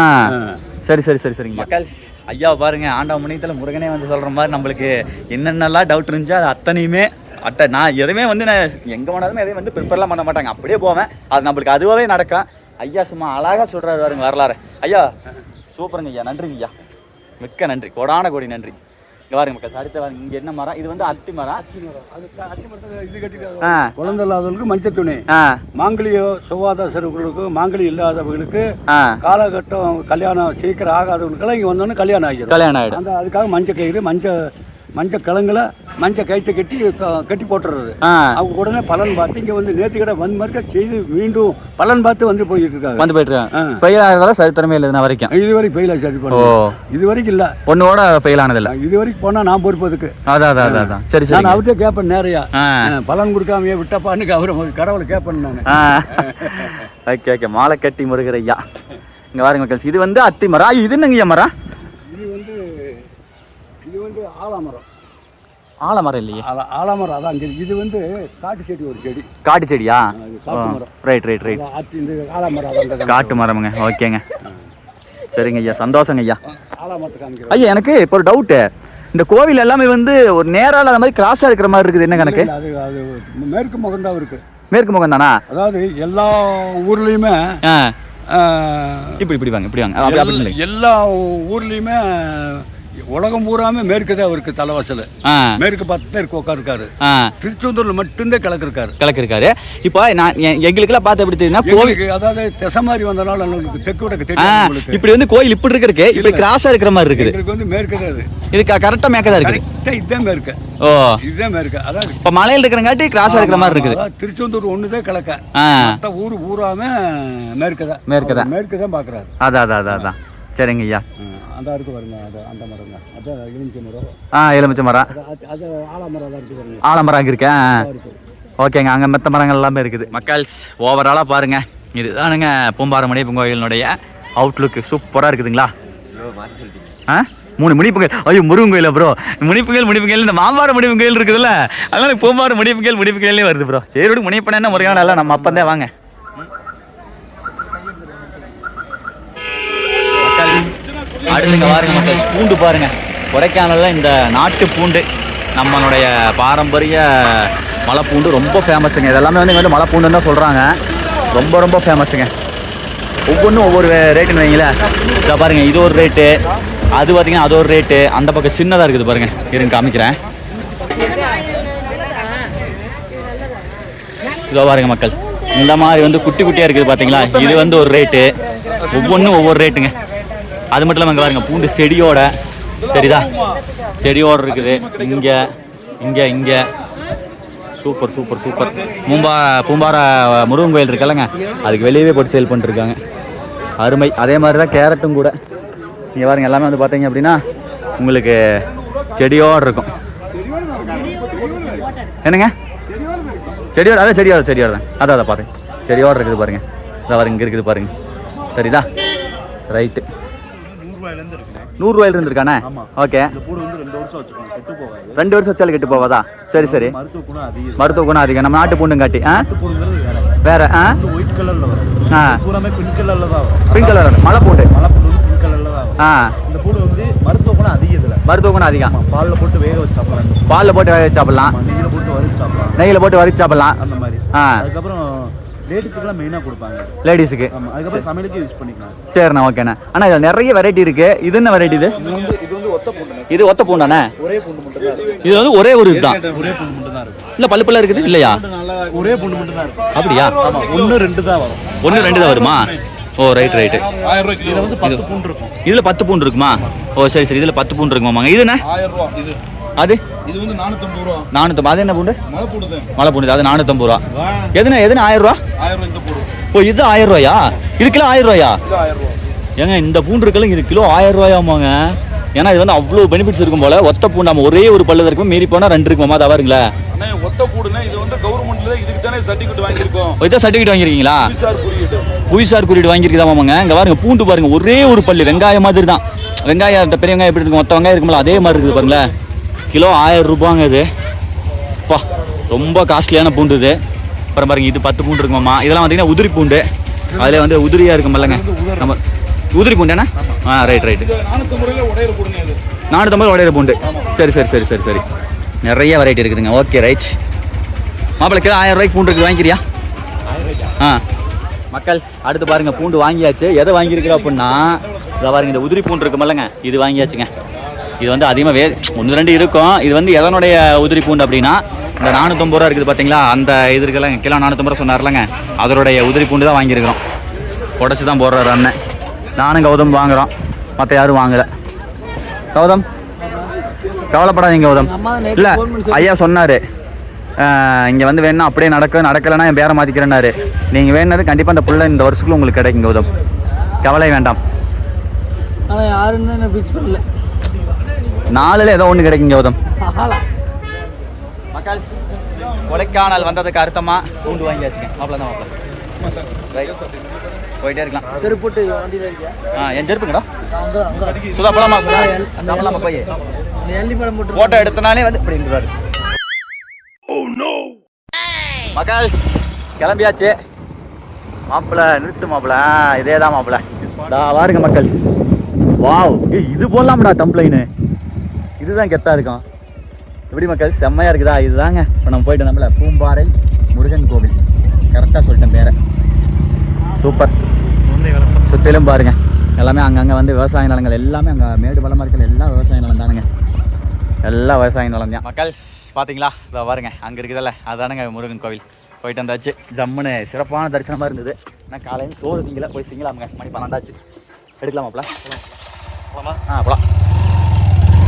சரி சரி சரி சரிங்க மக்கள். ஐயா பாருங்க, ஆண்டவ முனியத்தில் முருகனே வந்து சொல்கிற மாதிரி நம்மளுக்கு என்னென்னலாம் டவுட் இருந்துச்சோ அது அத்தனையுமே நான் எதுவுமே வந்து நான் எங்கே போனாலுமே எதையும் வந்து ப்ரிப்பேர்லாம் பண்ண மாட்டாங்க, அப்படியே போவேன். அது நம்மளுக்கு அதுவாகவே நடக்கும். ஐயா சும்மா அழகாக சொல்கிறாரு பாருங்க வரலாறு. ஐயா சூப்பருங்க ஐயா, நன்றிங்க ஐயா, மிக்க நன்றி, கோடான கோடி நன்றி. இங்கே பாருங்க மக்கள், அடுத்த பாருங்க, இங்கே என்ன மரம்? இது வந்து அத்தி மரம். குழந்தை இல்லாதவர்களுக்கு மஞ்சள் துணி, மாங்கல்ய சுவாதாசர்களுக்கு மாங்கல்யம் இல்லாதவர்களுக்கு காலகட்டம் கல்யாணம் சீக்கிரம் ஆகாதவங்களுக்கெல்லாம் இங்கே வந்தோன்னு கல்யாணம் ஆகிடும். அந்த அதுக்காக மஞ்சள் கயிறு மஞ்சள் கிழங்குல மஞ்சள் கயிற்று கட்டி போட்டுறது. அவங்க உடனே பலன் பார்த்து இங்கே வந்து நேற்று கடை வந்து மறுக்க செய்து மீண்டும் பலன் பார்த்து வந்து போயிட்டு இருக்காங்க. சரித்திரமே இல்லை வரைக்கும். இது வரைக்கும் ஃபெயிலா சரி பண்ணுவோம். இது வரைக்கும் இல்லை, ஒன்னோட ஃபெயில் ஆனதில்லை. இது வரைக்கும் போனால் நான் பொறுப்பதுக்கு. அதான் சரி சரி. நான் அவர்கிட்ட கேட்பேன் நிறையா, பலன் கொடுக்காமையே விட்டப்பான்னு அவர் கடவுளை கேட்பேன் நான். Okay okay. மாலை கட்டி முருகர் ஐயா. இங்கே பாருங்க மக்கள், இது வந்து அத்தி மரம். இது என்னங்க ஐயா மரம்? இது வந்து ஆலமரம். ஆலமரம் இல்லையே, ஆலமரம் அதான். இது வந்து காட்டு செடி, ஒரு செடி. காட்டு செடியா? Right right right. இந்த ஆலமரம் காட்டு மரமுங்க. ஓகேங்க சரிங்க ஐயா, சந்தோஷங்க ஐயா. ஆலமரத்துக்கு ஐயா எனக்கு இப்போ ஒரு டவுட்டு, இந்த கோவில் எல்லாமே வந்து ஒரு நேரால் அந்த மாதிரி கிராஸாக இருக்கிற மாதிரி இருக்குது, என்ன கணக்கு? அது மேற்கு முகம் தான் இருக்கு. மேற்கு முகம் தானா? அதாவது எல்லா ஊர்லேயுமே இப்படி வாங்க எல்லா ஊர்லேயுமே உலகம் பூராமே மேற்கு தான் இருக்கு தலைவாசல். மேற்கு பார்த்து தான் இருக்கு உட்காருக்காரு. திருச்செந்தூர்ல மட்டும்தான் கிழக்கு. இப்போ நான் எங்களுக்கெல்லாம் பார்த்து எப்படி தெரியுதுன்னா, கோவிலுக்கு அதாவது திசை மாதிரி வந்தனால தெற்கு வடக்கு தெரியும். இப்படி வந்து கோயில் இப்படி இருக்கிறதுக்கு இப்படி கிராஸா இருக்கிற மாதிரி இருக்குது. எங்களுக்கு வந்து மேற்கு தான் இது. இது கரெக்டா மேற்கா தான் இருக்கு. இதுதான் மேற்கு. ஓ இதுதான் மேற்கு. அதாவது இப்போ மலையில் இருக்கிறங்காட்டி கிராஸா இருக்கிற மாதிரி இருக்குது. திருச்செந்தூர் ஒண்ணுதான் கிழக்க, மற்ற ஊர் பூராமே மேற்கு தான் பாக்குறாரு. அதான் சரிங்க ஐயா. அந்த இருக்கு பாருங்க, அந்த மரங்க, அதான் எலுமிச்சை மரம். எலுமிச்சை மரம். அது ஆலமரம் தான் இருக்கு பாருங்க. ஆலமரம் அங்கே இருக்கேன். ஓகேங்க, அங்கே மற்ற மரங்கள் எல்லாமே இருக்குது. மக்கள்ஸ் ஓவராலாக பாருங்க, இதுதானுங்க பூம்பார மணி கோயிலினுடைய அவுட்லுக். சூப்பராக இருக்குதுங்களா? 3 மணிப்பொங்கல். ஐயோ முருகன் கோயில் ப்ரோ, முனிப்புகள் இந்த மாம்பார முனிப்பு கோயில் இருக்குதுல்ல, அதனால பூம்பார முனிப்புகள்லேயே வருது ப்ரோ. சரி முனிப்பன என்ன முருகன் எல்லாம் நம்ம அப்பந்தே வாங்க. அடுத்துங்க பாருங்க மக்கள், பூண்டு பாருங்க. கொடைக்கானல்ல இந்த நாட்டு பூண்டு நம்மளுடைய பாரம்பரிய மலைப்பூண்டு ரொம்ப ஃபேமஸுங்க. இதெல்லாமே வந்து இங்கே வந்து மலைப்பூண்டுன்னு தான் சொல்கிறாங்க. ரொம்ப ஃபேமஸுங்க. ஒவ்வொன்றும் ஒவ்வொரு ரேட்டுன்னு வைங்களேன். இதை பாருங்கள், இது ஒரு ரேட்டு, அது பார்த்திங்கன்னா அது ஒரு ரேட்டு. அந்த பக்கம் சின்னதாக இருக்குது பாருங்கள், இருங்க காமிக்கிறேன். இதோ பாருங்க மக்கள், இந்த மாதிரி வந்து குட்டி குட்டியாக இருக்குது பார்த்தீங்களா, இது வந்து ஒரு ரேட்டு. ஒவ்வொன்றும் ஒவ்வொரு ரேட்டுங்க. அது மட்டும் இல்லாமல் இங்கே பாருங்க, பூண்டு செடியோட தெரியுதா, செடியோடு இருக்குது. இங்கே சூப்பர். பூம்பார முருகன் கோயில் இருக்குல்லங்க, அதுக்கு வெளியவே போட்டு சேல் பண்ணிருக்காங்க. அருமை. அதே மாதிரி தான் கேரட்டும் கூட. இங்கே பாருங்க, எல்லாமே வந்து பார்த்தீங்க அப்படின்னா உங்களுக்கு செடியோடு இருக்கும். என்னங்க செடியோட? அதான் செடியோட தான். அதான் பாருங்க, செடியோடு இருக்குது பாருங்க. அதான் பாருங்க, இங்கே இருக்குது பாருங்க, தெரியுதா? ரைட்டு. 100 ரூபாயில இருந்திருக்கானே. ஓகே. 2 வருஷம் வச்சாலும் கெட்டு போவாதா? சரி. மருத்துவ குணம் அதிகம். நம்ம நாட்டு பூண்டும் காட்டி வேற. பிங்க் கலர் மலை பூண்டு. மருத்துவ குணம் அதிகம். பாலில் போட்டு வேக வச்சு சாப்பிடலாம். நெய்யில் போட்டு வறுத்து சாப்பிடலாம். அதுக்கப்புறம் லேடிஸுக்குலாம் மெயினாக கொடுப்பாங்க. லேடிஸுக்கு அதுக்கப்புறம் சமையலுக்கு யூஸ் பண்ணிக்கலாம். சரிண்ணா, ஓகேண்ணா. ஆனால் இதில் நிறைய வெரைட்டி இருக்கு. இது என்ன வெரைட்டி? இது வந்து ஒத்த பூண்டு. இது ஒத்த பூண்டாண்ணே? ஒரே பூண்டு மட்டும் தான் இருக்கு. இது வந்து ஒரே ஒரு இதுதான். ஒரே பூண்டு மட்டும் தான் இருக்கு. இல்லை பல்லுப்பெல்லாம் இருக்குது இல்லையா? ஒரே பூண்டு மட்டும் தான் இருக்கு. அப்படியா? ஆமாம், 1 2 தான் வரும். 1 2 தான் வருமா? ஓ ரைட் ரைட்டு. 1000 ரூபாய். இதில் வந்து 10 பூண்டு இருக்கும். இதில் 10 பூண்டு இருக்குமா? ஓ சரி சரி, இதில் 10 பூண்டு இருக்குமாங்க. இதுண்ணே 1000 ரூபா. இது அது இது வந்து 450 ரூபா. 450. அது என்ன பூண்டு? மலை பூண்டு தான். மலை பூண்டு. அது 450 ரூபா. எதுண்ணே 1000 ரூபா? 1000 ரூபாய் இந்த பூண்டு. ஓ இது 1000 ரூபாயா? இது கிலோ 1000 ரூபாயா? இது 1000 ரூபா. ஏங்க இந்த பூண்டு இருக்கலாம் இது கிலோ 1000 ரூபாயாமாங்க. ஏன்னா இது வந்து அவ்வளோ பெனிஃபிட்ஸ் இருக்கும் போல. ஒத்த பூண்டு நம்ம ஒரே ஒரு பல்லு இருக்கும், மீறி போனால் 2 இருக்குமா? அது அவருங்களா? அண்ணே ஒத்த பூண்டுனா இது வந்து கவர்மெண்ட்ல இதுக்கு தானே சர்டிஃபிகேட் வாங்கியிருக்கோம். இதான் சர்டிஃபிகேட் வாங்கியிருக்கீங்களா? புவிசார் குறியீடு. புவிசார் குறியீடு வாங்கியிருக்கதாமாங்க. இங்கே பாருங்க பூண்டு பாருங்க, ஒரே ஒரு பல்லு வெங்காயம் மாதிரி தான். வெங்காயம் இந்த பெரிய வெங்காயம் எப்படி இருக்கும், மொத்த வெங்காயம் இருக்கும்ல அதே மாதிரி இருக்குது பாருங்களேன். கிலோ 1000 ரூபாங்க இது. அப்பா ரொம்ப காஸ்ட்லியான பூண்டு இது. அப்புறம் பாருங்க இது 10 பூண்டு இருக்குமாம்மா. இதெல்லாம் பார்த்தீங்கன்னா உதிரி பூண்டு. அதில் வந்து உதிரியாக இருக்குமில்லங்க நம்ம உதிரி பூண்டு என்ன? Right right. 450 ரூபாயில உடையிற பூண்டு இது. 450 உடையிற பூண்டு. சரி சரி சரி சரி சரி, நிறைய வெரைட்டி இருக்குதுங்க. Okay right. மாப்பிள்ளை கிலோ 1000 ரூபாய்க்கு பூண்டு இருக்குது, வாங்கிக்கிறியா? மக்கள்ஸ் அடுத்து பாருங்க பூண்டு வாங்கியாச்சு. எதை வாங்கியிருக்கிறோம் அப்படின்னா இதை பாருங்க, இந்த உதிரி பூண்டு இருக்குமில்லங்க இது வாங்கியாச்சுங்க. இது வந்து அதிகமாக 1-2 இருக்கும். இது வந்து எதனுடைய உதிரி பூண்டு அப்படின்னா இந்த 450 ரூபா இருக்குது பார்த்தீங்களா, அந்த இது இருக்குல்லங்க, கிலோ 450 ரூபா சொன்னார்லங்க, அதனுடைய உதிரி பூண்டு தான் வாங்கியிருக்கிறோம். உடச்சி தான் போடுறாரு அண்ணன். நானும் கௌதம் வாங்குகிறோம், மற்ற யாரும் வாங்கலை. கௌதம் கவலைப்படாதீங்க கௌதம். இல்லை ஐயா சொன்னார் இங்கே வந்து வேணும்னா அப்படியே நடக்கலைன்னா என் பேரை மாற்றிக்கிறேன்னாரு. நீங்கள் வேணுனது கண்டிப்பாக அந்த புள்ள இந்த வருஷத்துக்குள்ள உங்களுக்கு கிடைக்கும் கௌதம், கவலை வேண்டாம். ஆனால் யாருன்னு நான் ஃபிக்ஸ் பண்ணல. 4ல் ஏதோ ஒன்று கிடைக்கும் கௌதம். மக்கள் கொடைக்கானல் வந்ததுக்கு அர்த்தமாக பூண்டு வாங்கியாச்சுங்க. மாப்பிள்ள தான் மாப்பிள்ள போயிட்டே இருக்கலாம். செருப்பு போட்டு வண்டியில் இருக்கியா? என் செருப்புங்கடா சுதா போலாமா? போலாமா போய் எள்ளி படம் போட்டு ஃபோட்டோ எடுத்தனாலே வந்து இப்படி இருந்துருவாரு. மக்கள் கிளம்பியாச்சு. மாப்பிள்ள நிறுத்து மாப்பிள்ள, இதே தான் மாப்பிள்ள. வாருங்க மக்கள். வாவ் இது போடலாம்டா டம்ப்ளைனு, இதுதான் கெத்தாக இருக்கும். எப்படி மக்கள் செம்மையாக இருக்குதா? இதுதாங்க இப்போ நம்ம போயிட்டு நம்மள பூம்பாறை முருகன் கோவில். கரெக்டாக சொல்லிட்டேன் பேரை. சூப்பர். சுற்றிலும் பாருங்கள் எல்லாமே அங்கங்கே வந்து விவசாய நிலங்கள் எல்லாமே அங்கே மேடு பள்ளமாக இருக்கிற எல்லாம் விவசாய நிலம் தானுங்க. எல்லாம் விவசாய நிலம் தான். மக்கள் பார்த்தீங்களா இதை பாருங்க, அங்கே இருக்குதல்ல அதுதானுங்க முருகன் கோவில். போயிட்டு வந்தாச்சு. ஜம்முன்னு சிறப்பான தரிசனமாக இருந்தது. ஆனால் காலையில் சோறு திங்கல, போய் சிங்கலாமுங்க. மணி 12 எடுக்கலாமாப்ல? போகலாம்.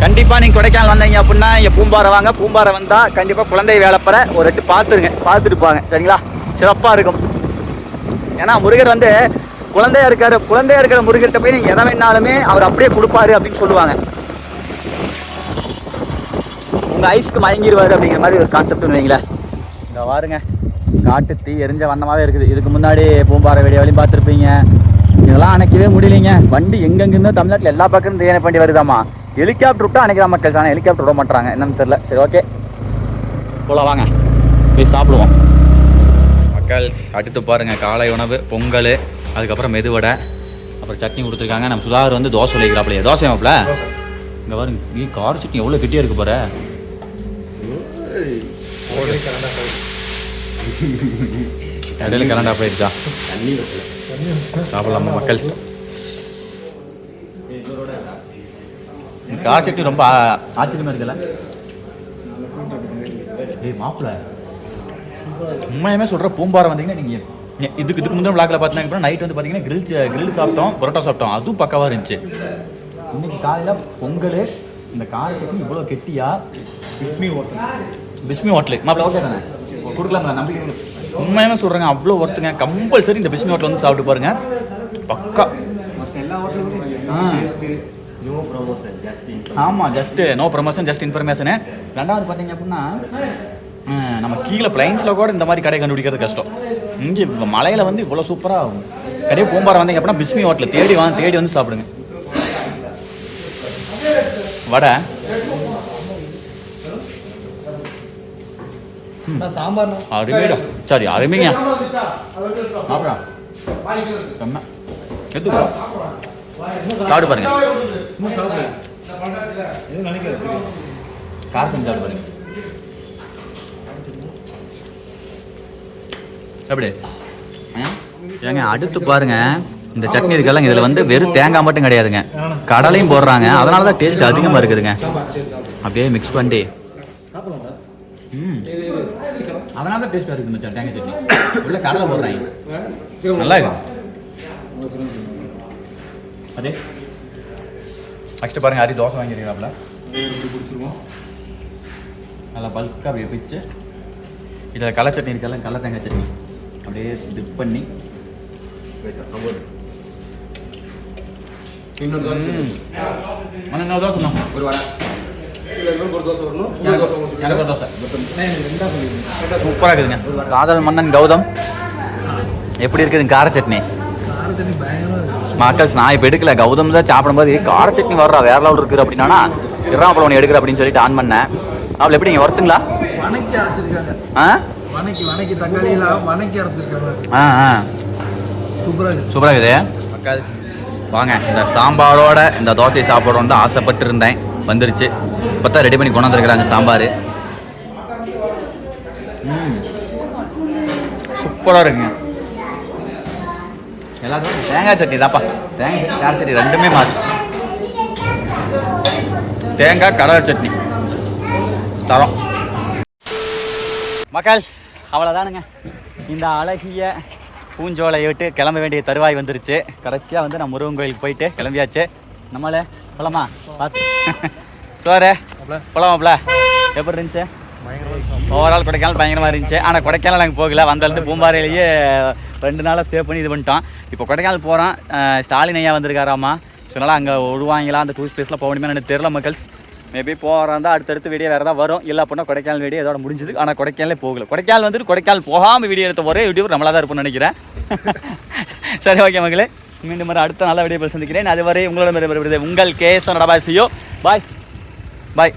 கண்டிப்பாக நீங்கள் கொடைக்கானல் வந்தீங்க அப்படின்னா இங்கே பூம்பாறை வாங்க. பூம்பாறை வந்தால் கண்டிப்பாக குழந்தை வேலைப்பற ஒரு 8 பார்த்துட்டு போங்க சரிங்களா? சிறப்பாக இருக்கும். ஏன்னா முருகர் வந்து குழந்தையா இருக்கிற முருகர்கிட்ட போய் நீங்கள் எதை வேணாலுமே அவர் அப்படியே கொடுப்பாரு அப்படின்னு சொல்லுவாங்க. உங்கள் ஐஸ்க்கு மயங்கிடுவார் அப்படிங்கிற மாதிரி ஒரு கான்செப்ட்னு வைங்களேன். இங்கே பாருங்க காட்டு தீ எரிஞ்ச வண்ணமாகவே இருக்குது. இதுக்கு முன்னாடி பூம்பாறை வீடியோவிலையும் பார்த்துருப்பீங்க. இதெல்லாம் அணைக்கவே முடியலைங்க. வண்டி எங்கெங்கிருந்தோ தமிழ்நாட்டில் எல்லா பக்கம் தேனை வண்டி வருதாமா. ஹெலிகாப்டர் விட்டா அணைக்கலாம் மக்கள். ஆனால் ஹெலிகாப்டர் விட மாட்டாங்க, என்னன்னு தெரியல. சரி ஓகே போகலாம் வாங்க, போய் சாப்பிடுவோம். மக்கள் அடுத்து பாருங்கள் காலை உணவு பொங்கல், அதுக்கப்புறம் மெதுவடை, அப்புறம் சட்னி கொடுத்துருக்காங்க. நம்ம சுதாகர் வந்து தோசை வைக்கிறாப்லையே. தோசை மாப்பிள்ள இங்கே பாருங்க, கார சட்னி எவ்வளோ கெட்டியாக இருக்கு பாரு. இடையில கலண்டா போயிடுச்சா? சாப்பிடலாமா மக்கள்? கார சட்னி ரொம்ப ஆச்சரியமா இருக்குல்ல? மாப்பிள்ள உண்மையுமே சொல்கிற பூம்பாறை வந்தீங்கன்னா நீங்கள் இதுக்கு முந்தின விளாக்கில் பார்த்தீங்கன்னா நைட் வந்து பார்த்தீங்கன்னா கிரில் சாப்பிட்டோம், பரோட்டா சாப்பிட்டோம். அதுவும் பக்காவாக இருந்துச்சு. இன்னைக்கு காலையில் பொங்கல், இந்த கார சட்னி இவ்வளோ கெட்டியா. பிஸ்மி ஹோட்டலு மாப்பிள்ள ஓகே தானே? கொடுக்கலாங்களா? நம்பிக்கை உண்மையுமே சொல்கிறேங்க, அவ்வளோ ஒருத்துங்க. கம்பல்சரி இந்த பிஸ்மி ஹோட்டல் வந்து சாப்பிட்டு பாருங்க, பக்கா. ஆமாம், just no promotion, just information. ரெண்டாவது பார்த்தீங்க அப்படின்னா நம்ம கீழே பிளைன்ஸில் கூட இந்த மாதிரி கடை கண்டுபிடிக்கிறது கஷ்டம். இங்கே மலையில் வந்து இவ்வளோ சூப்பராக கடையை பூம்பாறை வந்தீங்க அப்படின்னா பிஸ்மி ஹோட்டலில் தேடி வந்து சாப்பிடுங்க. வடை சாம்பார் அருமைடா. சரி அருமைங்க. அப்புறம் எடுத்துக்கோ சாப்பிட்டு பாருங்க. காரம் சாப்பிட்டு பாருங்க. எப்படி ஏங்க? அடுத்து பாருங்க இந்த சட்னி இருக்கலாம். இதில் வந்து வெறும் தேங்காய் மட்டும் கிடையாதுங்க, கடலையும் போடுறாங்க. அதனால தான் டேஸ்ட் அதிகமாக இருக்குதுங்க. அப்படியே மிக்ஸ் பண்ணி அதனால தான் டேஸ்ட்டாக இருக்குது மச்சான். தேங்காய் சட்னி உள்ள கடலை போடுறாங்க, நல்லா இருக்கு. அதே நெக்ஸ்ட் பாருங்க ஹரி தோசை வாங்கியிருக்கிறாப்புல பிடிச்சிருவோம். நல்லா பல்காக அப்படியே பிச்சு இதில் கடலை சட்னி இருக்கல கடலை தேங்காய் சட்னி அப்படியே டிப் பண்ணி இன்னொரு தோசை. இன்னொரு தோசை சொன்னோம் ஒரு வாரம் ஒரு தோசை வரணும். இன்னொரு தோசை உங்களுக்கு எனக்கு ஒரு தோசை சூப்பராக இருக்குதுங்க. காதல் மன்னன் கௌதம் எப்படி இருக்குதுங்க கார சட்னி? மக்கள்ஸ் நான் இப்போ எடுக்கல, கௌதம் தான் சாப்பிடும்போது கார சட்னி வர்றா வேற லெவல் இருக்குது அப்படின்னா இறாப்பழம் ஒன்று எடுக்கிற அப்படின்னு சொல்லிட்டு ஆன் பண்ணேன். அவள் எப்படி நீங்கள் ஒருத்துங்களா? வணக்கி அரைச்சிருக்காங்க. ஆ வணக்கி தக்காளியெல்லாம் வணக்கி அரைச்சிருக்காங்க. சூப்பராக இருக்குது மக்கள். வாங்க இந்த சாம்பாரோட இந்த தோசை சாப்பிட்றோம் தான் ஆசைப்பட்டு இருந்தேன், வந்துருச்சு. இப்போ தான் ரெடி பண்ணி கொண்டு வந்துருக்குறாங்க சாம்பார். சூப்பராக இருக்குங்க. எல்லாத்துக்கும் தேங்காய் சட்னி தான்ப்பா, தேங்காய் சட்னி கார சட்னி ரெண்டுமே மாறு. தேங்காய் கடலை சட்னி தரோம் மக்கள்ஸ். அவ்வளோதானுங்க, இந்த அழகிய பூஞ்சோலையை விட்டு கிளம்ப வேண்டிய தருவாய் வந்துருச்சு. கடைசியாக வந்து நான் முருகன் கோயிலுக்கு போயிட்டு கிளம்பியாச்சு. நம்மளே போலாமா? பார்த்து சோறு போலாமாப்ல? எப்படி இருந்துச்சு? ஓவரால் கொடைக்கானல் பயங்கரமாக இருந்துச்சு. ஆனால் கொடைக்கானல் நாங்கள் போகல, வந்திருந்து பூம்பாறையிலேயே 2 நாளாக ஸ்டே பண்ணி இது பண்ணிட்டோம். இப்போ கொடைக்கானல் போகிறோம். ஸ்டாலின் ஐயா வந்திருக்காராமா. ஸோ அதனால் அங்கே விடுவாங்களா அந்த டூரிஸ்ட் பிளேஸ்லாம் போக முடியுமா எனக்கு தெரில மக்கள்ஸ். மேபி போகிறதா அடுத்தடுத்து வீடியோ வேறு ஏதாவது வரும். இல்லை அப்படின்னா கொடைக்கானல் வீடியோ இதோட முடிஞ்சுது. ஆனால் கொடைக்கானலே போகல. கொடைக்கானல் வந்துட்டு கொடைக்கானல் போகாமல் வீடியோ எடுத்த ஒரே யூடியூப் நம்மளாக தான் இருப்போம்னு நினைக்கிறேன். சரி ஓகே மக்களே, மீண்டும் அடுத்த நல்ல வீடியோ சந்திக்கிறேன். அதுவரை உங்களோட உங்கள் கேஎஸ் நடபாசியோ. பாய் பாய்.